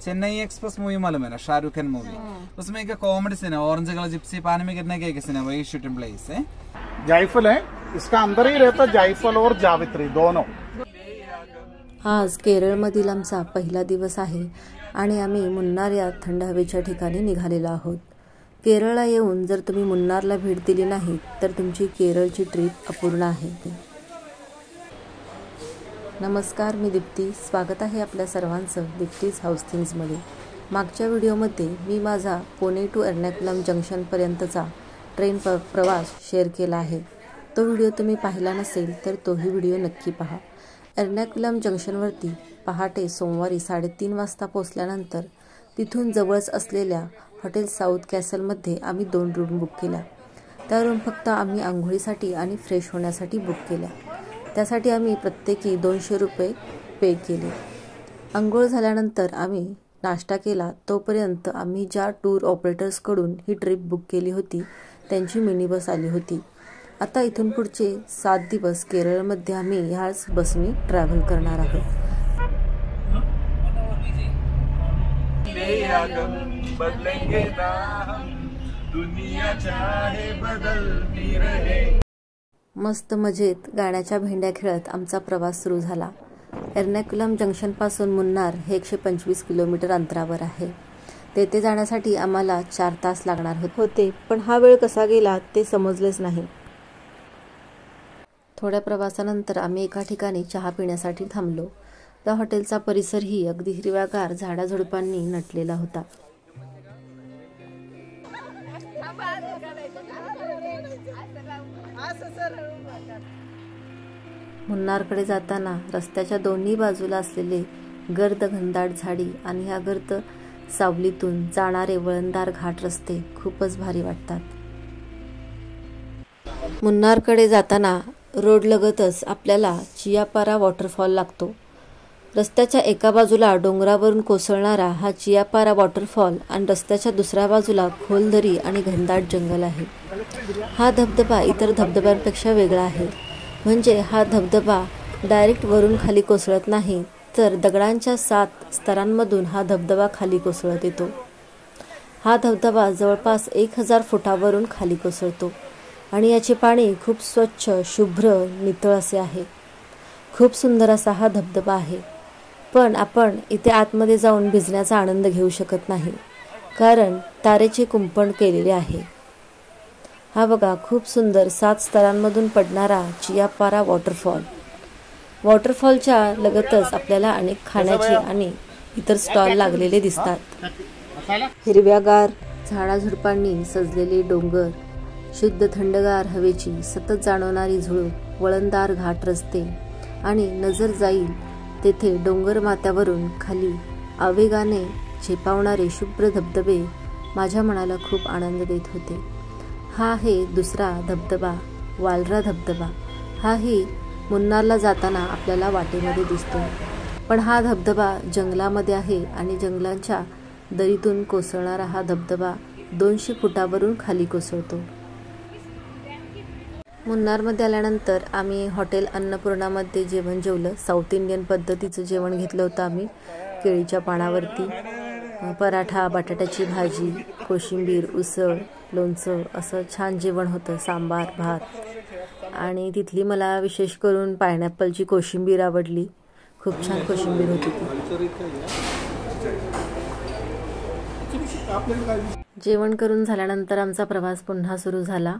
Chennai Express movie मालूम है ना, शाहरुख खान मूवी, उसमें एक कॉमेडी सीन है, ऑरेंज कलर जिप्सी पानी में गिरने का सीन है, वही शूटिंग प्लेस है। जायफल है, इसका अंदर ही रहता जायफल और जावित्री दोनों। आज केरळमधील आमचा पहिला दिवस आहे आणि आम्ही मुन्नार या थंड हवेच्या ठिकाणी निघालेलो आहोत। केरळला येऊन जर तुम्ही मुन्नारला भेट दिली नाही तर तुमची केरळची ट्रिप अपूर्ण आहे। नमस्कार, मी दीप्ती, स्वागत आहे आपल्या सर्वांचं दीप्तीज हाऊस थिंग्समध्ये। मागच्या व्हिडिओमध्ये मी माझा पुणे टू एर्नाकुलम जंक्शनपर्यंतचा ट्रेन प्रवास शेअर केला आहे। तो व्हिडिओ तुम्ही पाहिला नसेल तर तोही व्हिडिओ नक्की पहा। एर्नाकुलम जंक्शनवरती पहाटे सोमवारी 3:30 वाजता पोहोचल्यानंतर तिथून जवळच असलेल्या हॉटेल साऊथ कॅसलमध्ये आम्ही 2 रूम बुक केल्या। त्या रूम फक्त आम्ही आंघोळीसाठी आणि फ्रेश होण्यासाठी बुक केल्या। त्यासाठी आम्ही प्रत्येकी 200 रुपये पे केले। आंघोळ झाल्यानंतर आम्ही नाश्ता केला। तोपर्यंत आम्ही ज्या टूर ऑपरेटर्सकडून ही ट्रिप बुक केली होती त्यांची मिनी बस आली होती। आता इथून पुढचे 7 दिवस केरळमध्ये आम्ही ह्याच बसने ट्रॅव्हल करणार आहोत। मस्त मजेत गाण्याच्या भेंड्या खेळत आमचा प्रवास सुरू झाला। एर्नाकुलम जंक्शनपासून मुन्नार हे 125 किलोमीटर अंतरावर आहे। तेथे जाण्यासाठी आम्हाला 4 तास लागणार होते, पण हा वेळ कसा गेला ते समजलेच नाही। थोड्या प्रवासानंतर आम्ही एका ठिकाणी चहा पिण्यासाठी थांबलो। त्या हॉटेलचा परिसरही अगदी हिरव्यागार झाडाझुडपांनी नटलेला होता। मुन्नारकडे जाताना रस्त्याच्या दोन्ही बाजूला असलेले गर्द घनदाट झाडी आणि ह्या गर्द सावलीतून जाणारे वळणदार घाट रस्ते खूपच भारी वाटतात। मुन्नारकडे जाताना रोड लगतच आपल्याला चियापारा वॉटरफॉल लागतो। रस्त्याच्या एका बाजूला डोंगरावरून कोसळणारा हा चियापारा वॉटरफॉल आणि रस्त्याच्या दुसऱ्या बाजूला खोलदरी आणि घनदाट जंगल आहे। हा धबधबा इतर धबधब्यांपेक्षा वेगळा आहे, म्हणजे हा धबधबा डायरेक्ट वरून खाली कोसळत नाही, तर दगडांच्या 7 स्तरांमधून हा धबधबा खाली कोसळत येतो। हा धबधबा जवळपास 1000 फुटावरून खाली कोसळतो आणि याचे पाणी खूप स्वच्छ, शुभ्र, नितळ असे आहे। खूप सुंदर असा हा धबधबा आहे, पण आपण इथे आतमध्ये जाऊन भिजण्याचा आनंद घेऊ शकत नाही, कारण तारेचे कुंपण केलेले आहे। हा बघा, खूप सुंदर 7 स्तरांमधून पडणारा चियापारा वॉटरफॉल। वॉटरफॉलच्या लगतच आपल्याला अनेक खाण्याचे आणि इतर स्टॉल लागलेले दिसतात। हिरव्यागार झाडाझुडपांनी सजलेले डोंगर, शुद्ध थंडगार हवेची सतत जाणवणारी झुळूक, वळणदार घाट रस्ते आणि नजर जाईल तेथे डोंगर माथ्यावरून खाली आवेगाने झेपावणारे शुभ्र धबधबे माझ्या मनाला खूप आनंद देत होते। हा आहे दुसरा धबधबा, वालरा धबधबा। हाही मुन्नारला जाताना आपल्याला वाटेमध्ये दिसतो, पण हा धबधबा जंगलामध्ये आहे आणि जंगलांच्या दरीतून कोसळणारा हा धबधबा 200 फुटावरून खाली कोसळतो। मुन्नारमध्ये आल्यानंतर आम्ही हॉटेल अन्नपूर्णामध्ये जेवण जेवलं। साऊथ इंडियन पद्धतीचं जेवण घेतलं होतं आम्ही। केळीच्या पानावरती पराठा, बटाट्याची भाजी, कोशिंबीर, उसळ, लोणचं असं छान जेवण होतं, सांबार, भात। आणि तिथली मला विशेष करून पायनॅपलची कोशिंबीर आवडली। खूप छान कोशिंबीर होती ती। जेवण करून झाल्यानंतर आमचा प्रवास पुन्हा सुरू झाला।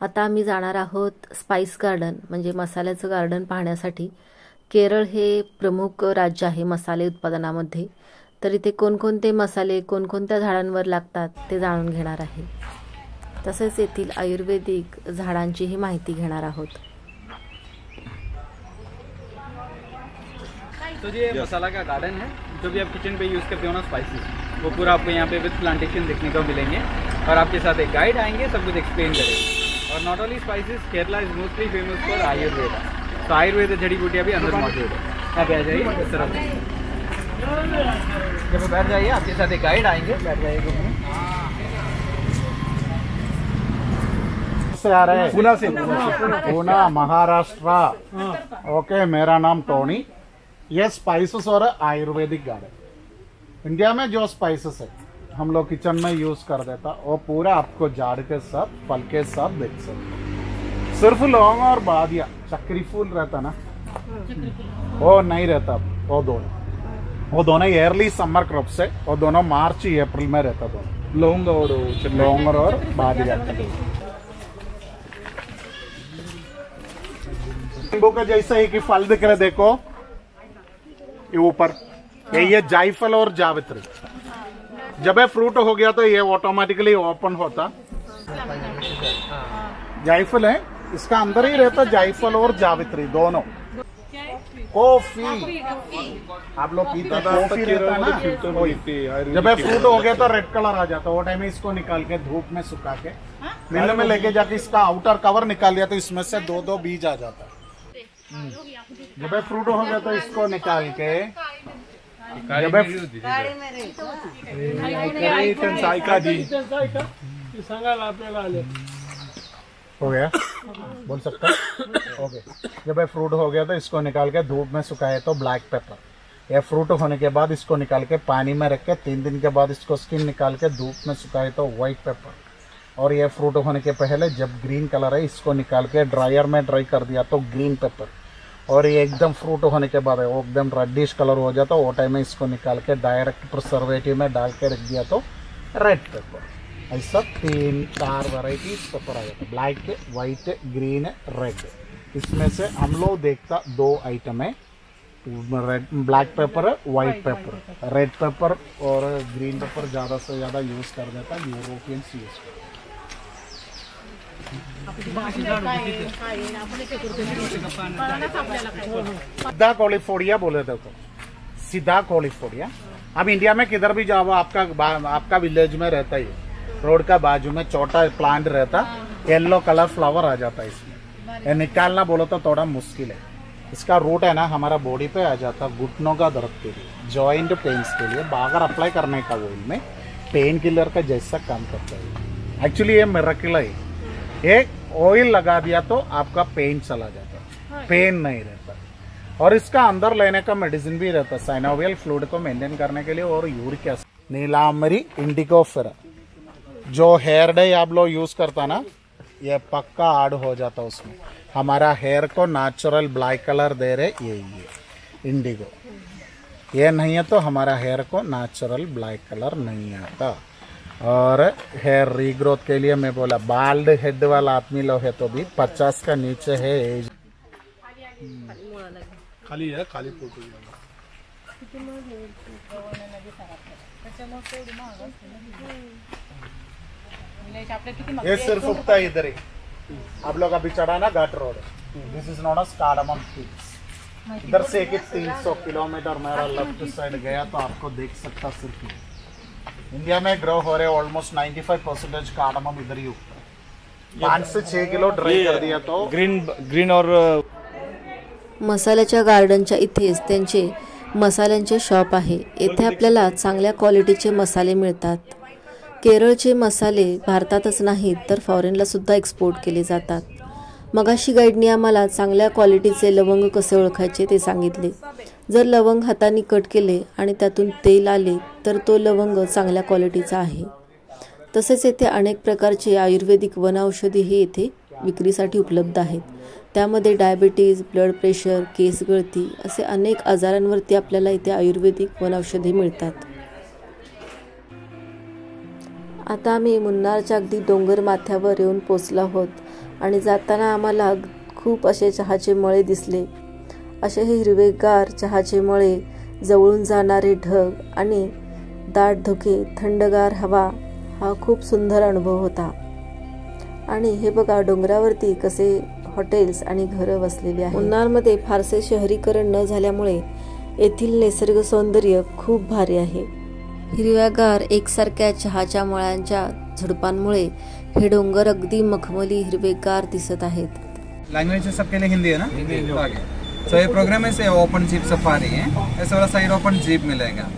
आता आम्ही जाणार आहोत स्पाइस गार्डन, म्हणजे मसाल्याचं गार्डन पाहण्यासाठी। केरळ हे प्रमुख राज्य आहे मसाले उत्पादनामध्ये, तर इथे कोणकोणते मसाले कोणकोणत्या झाडांवर लागतात ते जाणून घेणार आहे। तसेच येथील आयुर्वेदिक झाडांचीही माहिती घेणार आहोत। तो ये मसाला का गार्डन है, जो भी आप किचन पे यूज़ करते हो ना स्पाइसेस, वो पूरा आपको यहाँ पे विद प्लांटेशन देखने को मिलेंगे और आपके साथ एक गाइड आएंगे, सब कुछ एक्सप्लेन करेंगे। और not only spices, Kerala is mostly famous for Ayurveda. तो आयुर्वेद जड़ी बूटियाँ भी अंदर मौजूद है। यहाँ पे आ जाइए इस तरफ, जब बैठ जाइए आपके साथ एक गाइड आएंगे, बैठ जाइए ग्रुप में। से आ रहे हैं पूना महाराष्ट्र। ओके, मेरा नाम टोनी। ये स्पाइसेस और आयुर्वेदिक गार्डन। इंडिया में जो स्पाइसेस है हम लोग किचन में यूज कर देता वो पूरा आपको झाड़ के साथ फल के साथ देख सकते। सिर्फ लौंग और बादिया चक्री फूल रहता ना, वो नहीं रहता। वो दोनों ईयरली समर क्रॉप्स है, वो दोनों मार्च अप्रैल में रहता। दोनों लौंग और बादिया। नींबू का जैसा ही कि फल दिख रहा है, देखो ये ऊपर ये जायफल और जावित्री। जब ये फ्रूट हो गया तो ये ऑटोमेटिकली ओपन होता। जायफल है, इसका अंदर ही रहता जायफल और जावित्री दोनों। कॉफी आप लोग पीते कॉफी रहता है ना, जब ये फ्रूट हो गया तो रेड कलर आ जाता। वो टाइम में इसको निकाल के धूप में सुखा के मिल में लेके जाके इसका आउटर कवर निकाल दिया तो इसमें से दो बीज आ जाता। जब ये फ्रूट हो गया तो इसको निकाल के जब हो गया बोल सकता ओके। जब ये फ्रूट हो गया तो इसको निकाल के धूप में सुखाए तो ब्लैक पेपर। ये फ्रूट होने के बाद इसको निकाल के पानी में रख के 3 दिन के बाद इसको स्किन निकाल के धूप में सुखाए तो व्हाइट पेपर। और ये फ्रूट होने के पहले जब ग्रीन कलर है इसको निकाल के ड्रायर में ड्राई कर दिया तो ग्रीन पेपर। और ये एकदम फ्रूट होने के बाद वो एकदम रेडिश कलर हो जाता, वो टाइम में इसको निकाल के डायरेक्ट प्रिजर्वेटिव में डाल के रख दिया तो रेड पेपर। ऐसा 3-4 वैरायटी पेपर आ जाता, ब्लैक, वाइट, ग्रीन, रेड। इसमें से हम लोग देखता 2 आइटम है, red black pepper, white paper. Red pepper और ग्रीन पेपर ज़्यादा से ज़्यादा यूज़ कर देता यूरोपियंस यूज़ करता। सीधा कॉलिफोर्डिया बोले थे तो सीधा कॉलिफोर्डिया। अब इंडिया में किधर भी जाओ आपका विलेज में रहता ही, रोड का बाजू में छोटा प्लांट रहता, येलो कलर फ्लावर आ जाता है इसमें। ये निकालना बोलो तो थोड़ा मुश्किल है। इसका रूट है ना हमारा बॉडी पे आ जाता, घुटनों का दर्द के लिए, जॉइंट पेन्स के लिए बागर अप्लाई करने का ऑयल में पेन किलर का जैसा काम करता है। एक्चुअली ये मिरेकल है, ये ऑयल लगा दिया तो आपका पेन चला जाता, पेन नहीं रहता। और इसका अंदर लेने का मेडिसिन भी रहता, साइनोवियल फ्लूइड को मेंटेन करने के लिए, और यूरिक एसिड। नीलांबरी इंडिगोफेरा जो हेयर डे आप लोग यूज करता ना, ये पक्का ऐड हो जाता उसमें। हमारा हेयर को नेचुरल ब्लैक कलर दे रहे ये इंडिगो। ये नहीं है तो हमारा हेयर को नेचुरल ब्लैक कलर नहीं आता। और हेयर रीग्रोथ के लिए मैं बोला बाल्ड हेड वाला आदमी लोग है तो भी 50 का नीचे है एज। खाली है, खाली फोटो। ये सिर्फ उगता है इधर ही। आप लोग अभी चढ़ा ना घाट road, this is not a cardamom hills. इधर से 300 किलोमीटर मेरा लेफ्ट साइड गया तो आपको देख सकता सिर्फ इंडिया में ग्रो हो रहे ऑलमोस्ट 95% कार्डमम इधर ही उगता है। 5 से 6 किलो ड्राई कर दिया तो ग्रीन और मसाल्याच्या गार्डनच्या इथेच त्यांचे मसाल्यांचे शॉप आहे। येथे आपल्याला चांगल्या क्वालिटीचे मसाले मिळतात। केरळचे मसाले भारतातच नाहीत तर फॉरेनला सुद्धा एक्सपोर्ट केले जातात। मगाशी गाईडने आम्हाला चांगल्या क्वालिटीचे लवंग कसे ओळखायचे ते सांगितले। जर लवंग हाताने कट केले आणि त्यातून तेल आले तर तो लवंग चांगल्या क्वालिटीचा आहे। तसेच येथे अनेक प्रकारचे आयुर्वेदिक वनौषधीही येथे विक्रीसाठी उपलब्ध आहेत। त्यामध्ये डायबिटीज, ब्लड प्रेशर, केस गळती असे अनेक आजारांवरती आपल्याला इथे आयुर्वेदिक वनौषधी मिळतात। आता आम्ही मुन्नारच्या अगदी डोंगर माथ्यावर येऊन पोचलो आहोत आणि जाताना आम्हाला खूप असे चहाचे मळे दिसले। असे हे हिरवेगार चहाचे मळे, जवळून जाणारे ढग आणि दाट धुके, थंडगार हवा हा खूप सुंदर अनुभव होता। आणि हे बघा डोंगरावरती कसे हॉटेल्स आणि घरं वसलेली आहेत। मुन्नारमध्ये फारसे शहरीकरण न झाल्यामुळे येथील निसर्ग सौंदर्य खूप भारी आहे। हिरव्यागार एकसारख्या चहाच्या मळ्यांच्या झुडपांमुळे हे डोंगर अगदी मखमली हिरवेगार दिसत आहेत। लैंग्वेज सबके लिए हिंदी है ना? हिंदी। तो ये प्रोग्राम है ओपन जीप सफारी है, ऐसे वाला साइड ओपन जीप मिलेगा।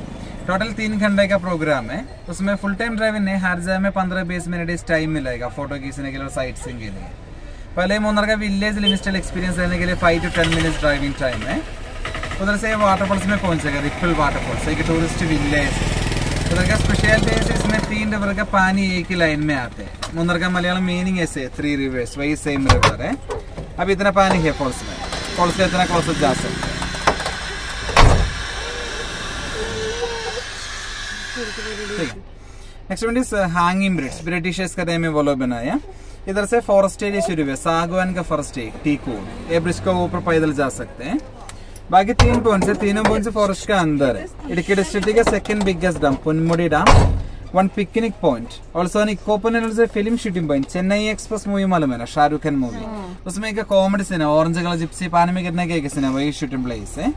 टोटल 3 घंटे का प्रोग्राम है, उसमें फुल टाइम ड्राइविंग है। हर जगह में 15-20 मिनट टाइम मिलेगा फोटो खींचने के लिए और साइट सीइंग के लिए। पहले मुन्नार का विलेज लिमिटेड एक्सपीरियंस लेने के लिए 5 to 10 मिनट्स ड्राइविंग टाइम है। उधर से वाटरफॉल्स में पहुंचेगा, रिपल वाटरफॉल्स एक टूरिस्ट विलेज। उधर का स्पेशलिटी है इसमें 3 रिवर का पानी एक ही लाइन में आते हैं। उधर का मलयालम मीनिंग ऐसे 3 रिवर्स वही सेम रिवर है। अब इतना पानी है फॉल्स में, फॉल्स से इतना क्लोज जा सकते हैं। Next one is hanging bridge, Britishers का टाइम में वो लोग बनाया। इधर से फॉरेस्ट एरिया शुरू है, सागवान का फॉरेस्ट है, टीकूड। ये ब्रिज को ऊपर पैदल जा सकते हैं। बाकी 3 पॉइंट्स है, तीनों पॉइंट्स फॉरेस्ट का अंदर है। इडुक्की डिस्ट्रिक्ट का second biggest dam Ponmudi dam, 1 picnic point, also an eco से film shooting point. Chennai Express movie मालूम है ना, शाहरुख खान मूवी, उसमें एक कॉमेडी सीन है, ऑरेंज कलर जिप्सी पानी में गिरने का एक सीन है, वही शूटिंग प्लेस है।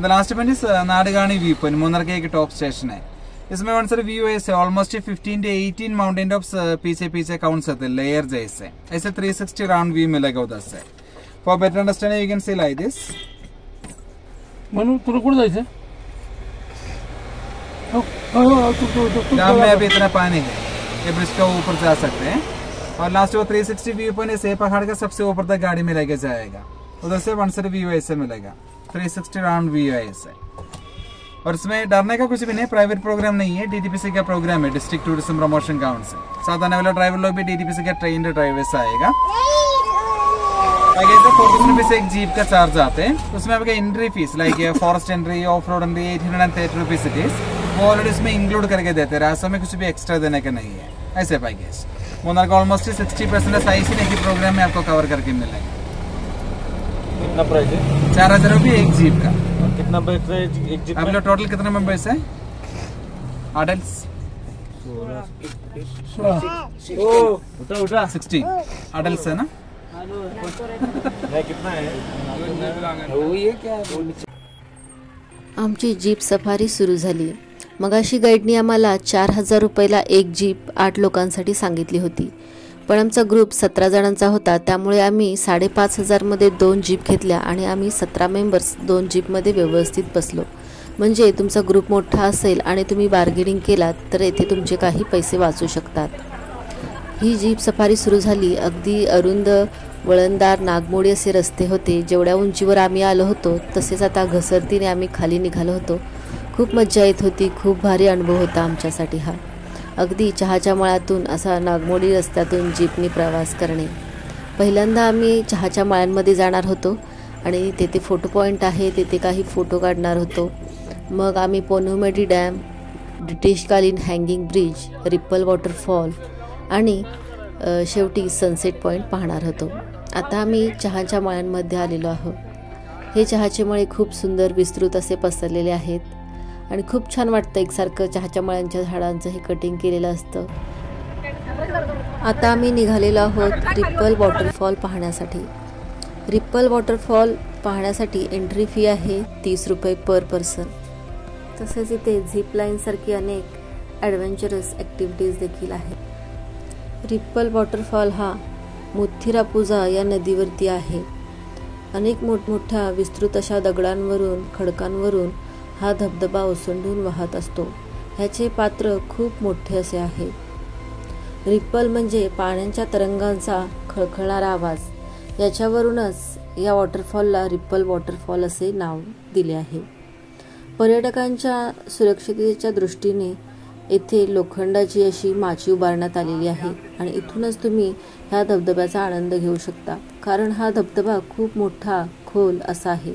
The last point is Nadukani view point, Munnar का एक टॉप स्टेशन है। इसमें वन सर व्यू है ऑलमोस्ट 15 to 18 माउंटेन टॉप्स पीछे पीछे काउंट होते हैं लेयर जैसे, ऐसे 360 राउंड व्यू मिलेगा उधर से। For better understanding you can see like this. Manu तुला कुठे जायचं? डैम में अभी इतना पानी है, ये ब्रिज के ऊपर जा सकते हैं। और लास्ट वो 360 व्यू पॉइंट से पहाड़ का सबसे ऊपर तक गाड़ी में लेके जाएगा। उधर से वन सर व्यू ऐसे मिलेगा, 360 राउंड व्यू है ऐसे। और इसमें डरने का कुछ भी नहीं, प्राइवेट प्रोग्राम नहीं है, डीटीपीसी का प्रोग्राम है, डिस्ट्रिक्ट टूरिज्म प्रमोशन काउंसिल। साथ आने वाला ड्राइवर लोग भी डीटीपीसी का ट्रेन्ड ड्राइवर्स आएगा। आगे 40 रुपीज एक जीप का चार्ज आते हैं। उसमें आपका entry fees like forest entry, of road entry 830 rupees it is, वो ऑलरेडी इसमें इंक्लूड करके देते हैं, रास्ते में कुछ भी एक्स्ट्रा देने का नहीं है ऐसे पैकेज। मुन्नार का ऑलमोस्ट 60% साइज ही प्रोग्राम में आपको कवर करके मिलेगा। कितना प्राइस है? 4000 रुपये एक जीप का। कितना प्राइस एक जीप? आप लोग टोटल कितने मेंबर्स है? अडल्ट्स 60 अडल्ट्स है ना? कितना है? आमची जीप सफारी सुरू झाली। मगाशी गाईडनी आम्हाला 4000 रुपयाला एक जीप 8 लोकांसाठी सांगितली होती, पण आमचा ग्रुप 17 जणांचा होता, त्यामुळे आम्ही 5500 मध्ये 2 जीप घेतल्या आणि आम्ही 17 मेंबर्स 2 जीपमध्ये व्यवस्थित बसलो। म्हणजे तुमचा ग्रुप मोठा असेल आणि तुम्ही बार्गेनिंग केलात तर येथे तुमचे काही पैसे वाचू शकतात। ही जीप सफारी सुरू झाली। अगदी अरुंद वळणदार नागमोडी असे रस्ते होते। जेवढ्या उंचीवर आम्ही आलो होतो तसेच आता घसरतीने आम्ही खाली निघालो होतो। खूप मज्जा येत होती, खूप भारी अनुभव होता आमच्यासाठी हा। अगदी चहाच्या मळ्यातून असा नागमोडी रस्त्यातून जीपनी प्रवास करणे। पहिल्यांदा आम्ही चहाच्या मळ्यांमध्ये जाणार होतो आणि तेथे फोटो पॉईंट आहे, तेथे काही फोटो काढणार होतो। मग आम्ही पोनुमेडी डॅम, ब्रिटिशकालीन हँगिंग ब्रिज, रिपल वॉटरफॉल आणि शेवटी सनसेट पॉईंट पाहणार होतो। आता आम्ही चहाच्या मळ्यांमध्ये आलेलो आहोत। हे चहाचे मळे खूप सुंदर विस्तृत असे पसरलेले आहेत आणि खूप छान वाटतं एकसारखं चहाच्या मळ्यांच्या झाडांचं हे कटिंग केलेलं असतं। आता आम्ही निघालेलो आहोत रिपल वॉटरफॉल पाहण्यासाठी। रिपल वॉटरफॉल पाहण्यासाठी एंट्री फी आहे 30 रुपये पर पर्सन। तसेच इथे झिप लाईनसारखी अनेक ॲडव्हेंचरस ॲक्टिव्हिटीज देखील आहेत। रिपल वॉटरफॉल हा मुथिरापुझा या नदीवरती आहे। अनेक मोठमोठ्या विस्तृत अशा दगडांवरून, खडकांवरून हा धबधबा ओसंडून वाहत असतो। ह्याचे पात्र खूप मोठे असे आहे। रिपल म्हणजे पाण्याच्या तरंगांचा खळखळणारा आवाज। याच्यावरूनच या वॉटरफॉलला रिपल वॉटरफॉल असे नाव दिले आहे। पर्यटकांच्या सुरक्षिततेच्या दृष्टीने येथे लोखंडाची अशी माची उभारण्यात आलेली आहे आणि इथूनच तुम्ही ह्या धबधब्याचा आनंद घेऊ शकता, कारण हा धबधबा खूप मोठा, खोल असा आहे।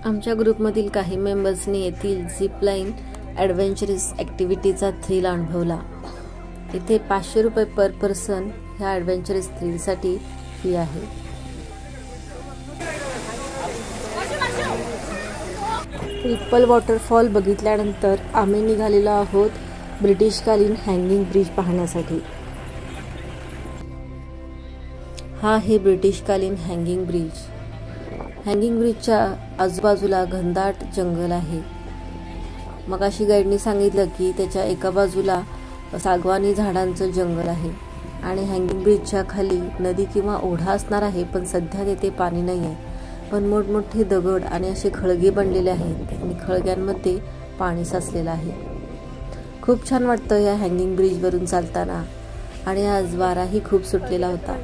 आमच्या ग्रुपमधील काही मेंबर्सनी येथील झिप लाईन ॲडव्हेंचरस ॲक्टिव्हिटीचा थ्रिल अनुभवला। इथे 500 रुपये पर पर्सन ह्या ॲडव्हेंचरस थ्रिलसाठी फी आहे। रिपल वॉटरफॉल बघितल्यानंतर आम्ही निघालेलो आहोत ब्रिटिशकालीन हँगिंग ब्रिज पाहण्यासाठी। हा आहे ब्रिटिशकालीन हँगिंग ब्रिज। हँगिंग ब्रिजच्या आजूबाजूला घनदाट जंगल आहे। मगाशी गाईडनी सांगितलं की त्याच्या एका बाजूला सागवानी झाडांचं जंगल आहे आणि हँगिंग ब्रिजच्या खाली नदी किंवा ओढा असणार आहे, पण सध्या तेथे पाणी नाही आहे, पण मोठमोठे दगड आणि असे खळगे बनलेले आहेत आणि खळग्यांमध्ये पाणी साचलेलं आहे. खूप छान वाटतं या हँगिंग ब्रिजवरून चालताना आणि आज वाराही खूप सुटलेला होता.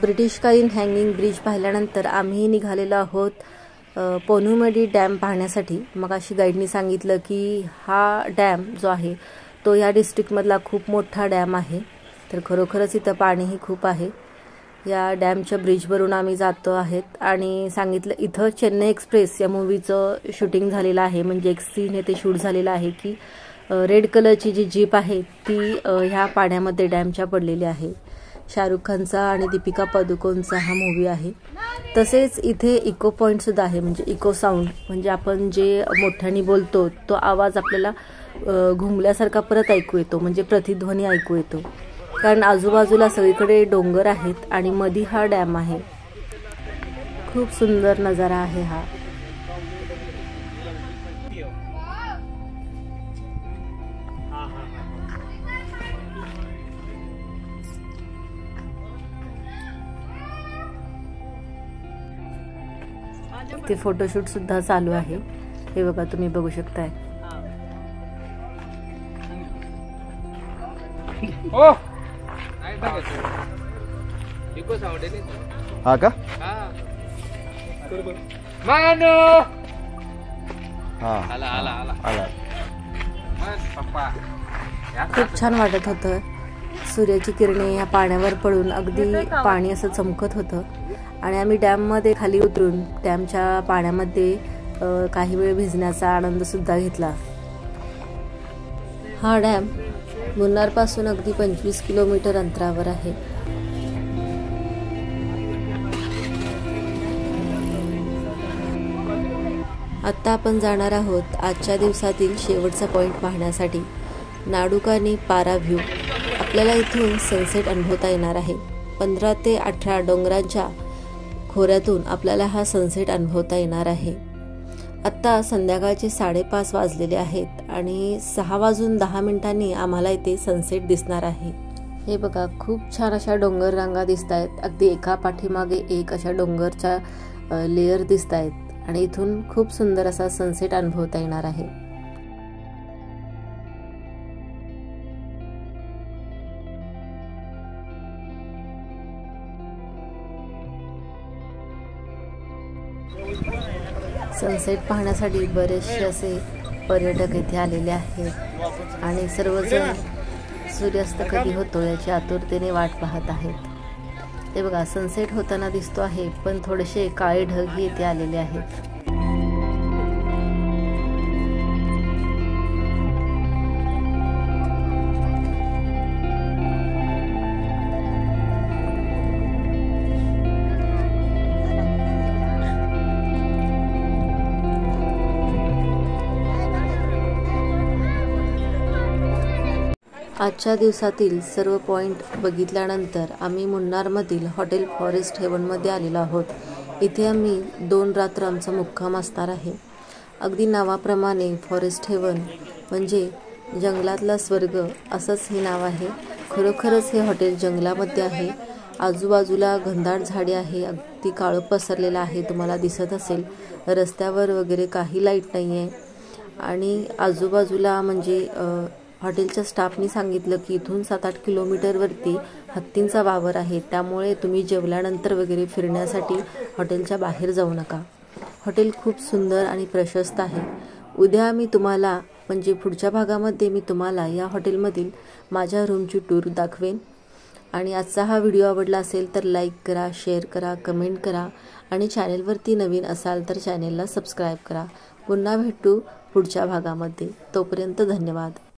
ब्रिटिशकालीन हँगिंग ब्रिज पाहिल्यानंतर आम्ही निघालेलो आहोत पोनुमडी डॅम पाहण्यासाठी. मग अशी गाईडनी सांगितलं की हा डॅम जो आहे तो या डिस्ट्रिक्टमधला खूप मोठा डॅम आहे. तर खरोखरच इथं पाणीही खूप आहे. या डॅमच्या ब्रिजवरून आम्ही जातो आहेत आणि सांगितलं इथं चेन्नई एक्सप्रेस या मूवीचं शूटिंग झालेलं आहे. म्हणजे एक सीन ते शूट झालेलं आहे की रेड कलरची जी जीप आहे ती ह्या पाण्यामध्ये डॅमच्या पडलेली आहे. शाहरुख खानचा आणि दीपिका पदुकोणचा हा मूवी आहे. तसेच इथे इको पॉईंट सुद्धा आहे. म्हणजे इको साऊंड म्हणजे आपण जे मोठ्याने बोलतो तो आवाज आपल्याला घुमल्यासारखा परत ऐकू येतो. म्हणजे प्रतिध्वनी ऐकू येतो. कारण आजूबाजूला सगळीकडे डोंगर आहेत आणि मधी हा डॅम आहे. खूप सुंदर नजारा आहे हा. इथे फोटोशूट सुद्धा चालू आहे. हे बघा तुम्ही बघू शकताय. हा का खूप छान वाटत होतं. सूर्याची किरणे या पाण्यावर पडून अगदी पाणी असं चमकत होतं आणि आम्ही डॅममध्ये खाली उतरून डॅमच्या पाण्यामध्ये काही वेळ भिजण्याचा आनंद सुद्धा घेतला. हा डॅम मुन्नारपासून अगदी 25 किलोमीटर अंतरावर आहे. आत्ता आपण जाणार आहोत आजच्या दिवसातील शेवटचा पॉईंट पाहण्यासाठी नाडुकानी पारा व्ह्यू. आपल्याला इथून सनसेट अनुभवता येणार आहे. 15 ते 18 डोंगरांच्या खोऱ्यातून आपल्याला हा सनसेट अनुभवता येणार आहे. आत्ता संध्याकाळचे 5:30 वाजलेले आहेत आणि 6:10 आम्हाला इथे सनसेट दिसणार आहे. हे बघा खूप छान अशा डोंगर रांगा दिसत आहेत. अगदी एका पाठीमागे एक अशा डोंगरच्या लेयर दिसत आहेत आणि इथून खूप सुंदर असा सनसेट अनुभवता येणार आहे. सनसेट पाहण्यासाठी बरेचसे असे पर्यटक इथे आलेले आहेत आणि सर्वजण सूर्यास्त कधी होतो याची आतुरतेने वाट पाहत आहेत. ते बघा सनसेट होताना दिसतो आहे पण थोडेसे काळे ढगही इथे आलेले आहेत. आजच्या दिवसातील सर्व पॉईंट बघितल्यानंतर आम्ही मुन्नारमधील हॉटेल फॉरेस्ट हेवनमध्ये आलेलो आहोत. इथे आम्ही 2 रात्र आमचा मुक्काम असणार आहे. अगदी नावाप्रमाणे फॉरेस्ट हेवन म्हणजे जंगलातला स्वर्ग असंच हे नाव आहे. खरोखरच हे हॉटेल जंगलामध्ये आहे. आजूबाजूला घनदाट झाडे आहे. अगदी काळोख पसरलेला आहे. तुम्हाला दिसत असेल. रस्त्यावर वगैरे काही लाईट नाही आहे आणि आजूबाजूला म्हणजे हॉटेलच्या स्टाफनी सांगितलं की इथून 7-8 किलोमीटरवरती हत्तींचा वावर आहे. त्यामुळे तुम्ही जेवल्यानंतर वगैरे फिरण्यासाठी हॉटेलच्या बाहेर जाऊ नका. हॉटेल खूप सुंदर आणि प्रशस्त आहे. उद्या मी तुम्हाला म्हणजे पुढच्या भागामध्ये मी तुम्हाला या हॉटेलमधील माझ्या रूमची टूर दाखवेन. आणि आजचा हा व्हिडिओ आवडला असेल तर लाईक करा, शेअर करा, कमेंट करा आणि चॅनेलवरती नवीन असाल तर चॅनेलला सबस्क्राईब करा. पुन्हा भेटू पुढच्या भागामध्ये. तोपर्यंत धन्यवाद.